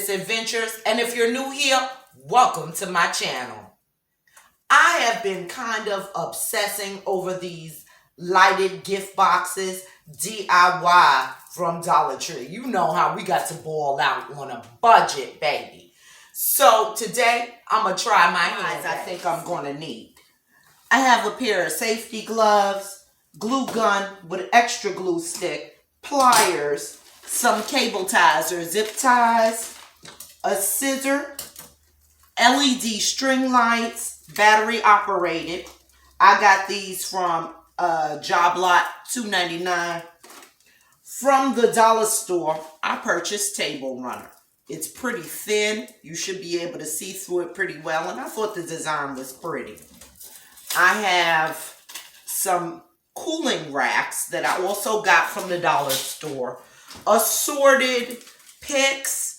misadventures, and if you're new here, welcome to my channel. I have been kind of obsessing over these lighted gift boxes, DIY from Dollar Tree. You know how we got to ball out on a budget, baby. So today, I'm going to try my hands. I think I'm going to need. I have a pair of safety gloves, glue gun with extra glue stick, pliers, some cable ties or zip ties, a scissor, LED string lights, battery operated. I got these from Job Lot $2.99. From the dollar store, I purchased Table Runner. It's pretty thin. You should be able to see through it pretty well, and I thought the design was pretty. I have some cooling racks that I also got from the dollar store. Assorted picks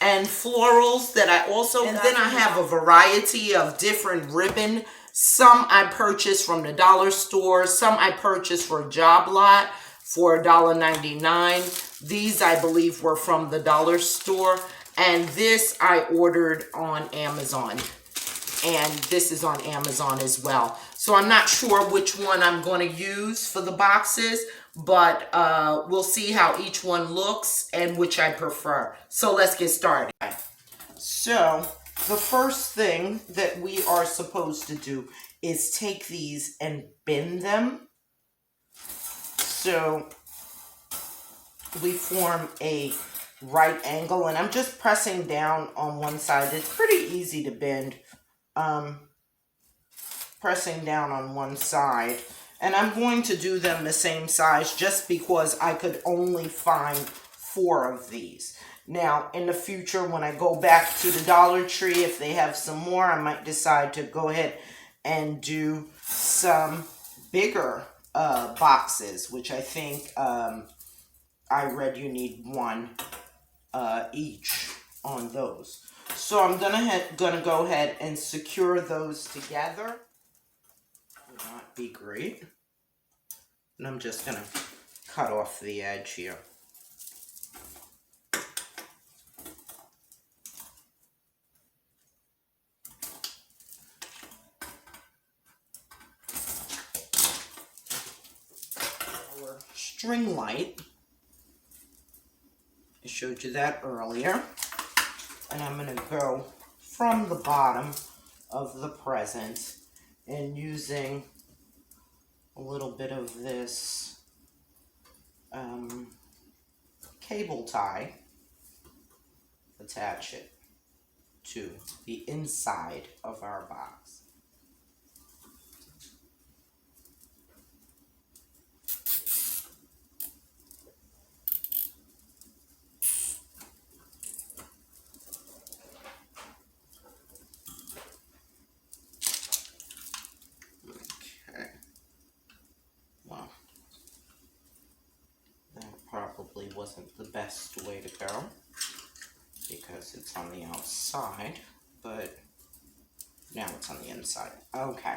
and florals that I also got. And then I have a variety of different ribbon. Some I purchased from the dollar store. Some I purchased for Job Lot for $1.99. These I believe were from the dollar store. And this I ordered on Amazon. And this is on Amazon as well. So I'm not sure which one I'm going to use for the boxes, but we'll see how each one looks and which I prefer. So let's get started. So the first thing that we are supposed to do is take these and bend them. So we form a right angle, and I'm just pressing down on one side. It's pretty easy to bend. Pressing down on one side, and I'm going to do them the same size just because I could only find 4 of these. Now in the future, when I go back to the Dollar Tree, if they have some more, I might decide to go ahead and do some bigger boxes, which I think I read you need 1 each on those. So I'm gonna go ahead and secure those together. Would not be great. And I'm just gonna cut off the edge here. Our string light. I showed you that earlier. And I'm going to go from the bottom of the present and using a little bit of this cable tie, attach it to the inside of our box. Probably wasn't the best way to go because it's on the outside, but now it's on the inside. Okay,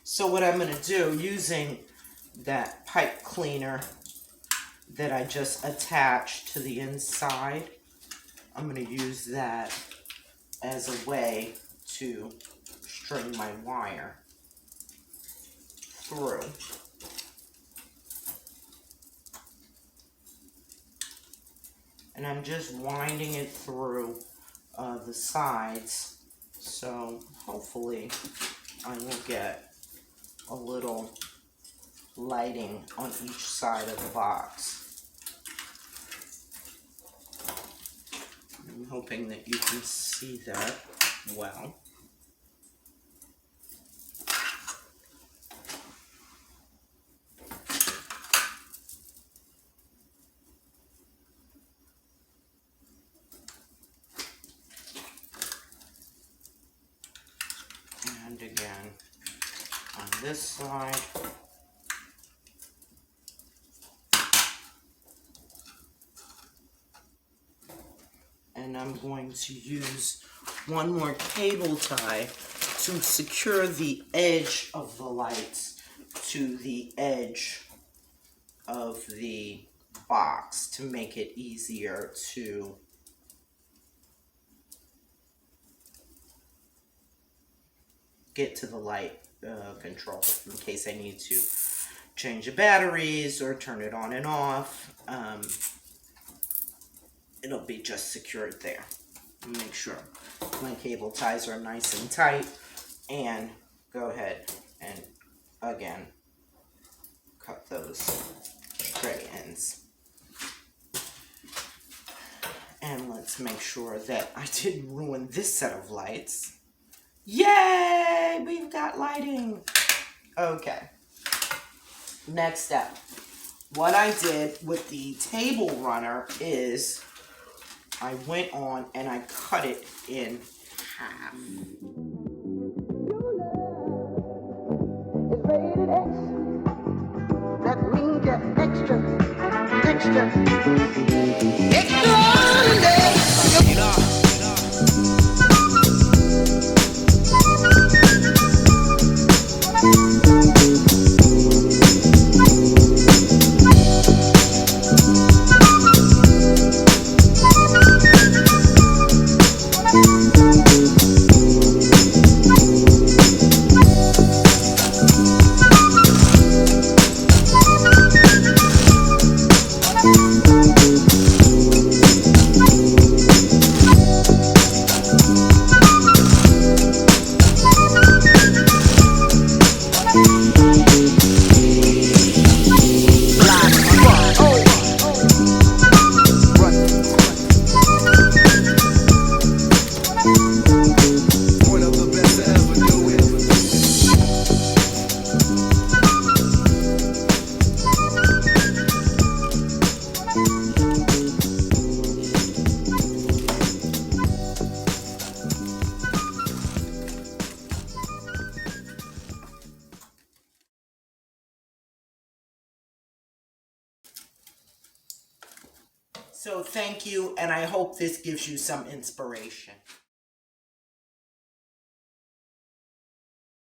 so what I'm going to do, using that pipe cleaner that I just attached to the inside, I'm going to use that as a way to string my wire through. And I'm just winding it through the sides, so hopefully I will get a little lighting on each side of the box. I'm hoping that you can see that well. And again, on this side. And I'm going to use one more cable tie to secure the edge of the lights to the edge of the box to make it easier to get to the light control in case I need to change the batteries or turn it on and off. It'll be just secured there. Make sure my cable ties are nice and tight, and go ahead and again cut those stray ends. And let's make sure that I didn't ruin this set of lights. Yay! We've got lighting. Okay. Next step. What I did with the table runner is I went on and I cut it in half. It's rated X. That means you're extra. Extraordinary. So thank you, and I hope this gives you some inspiration.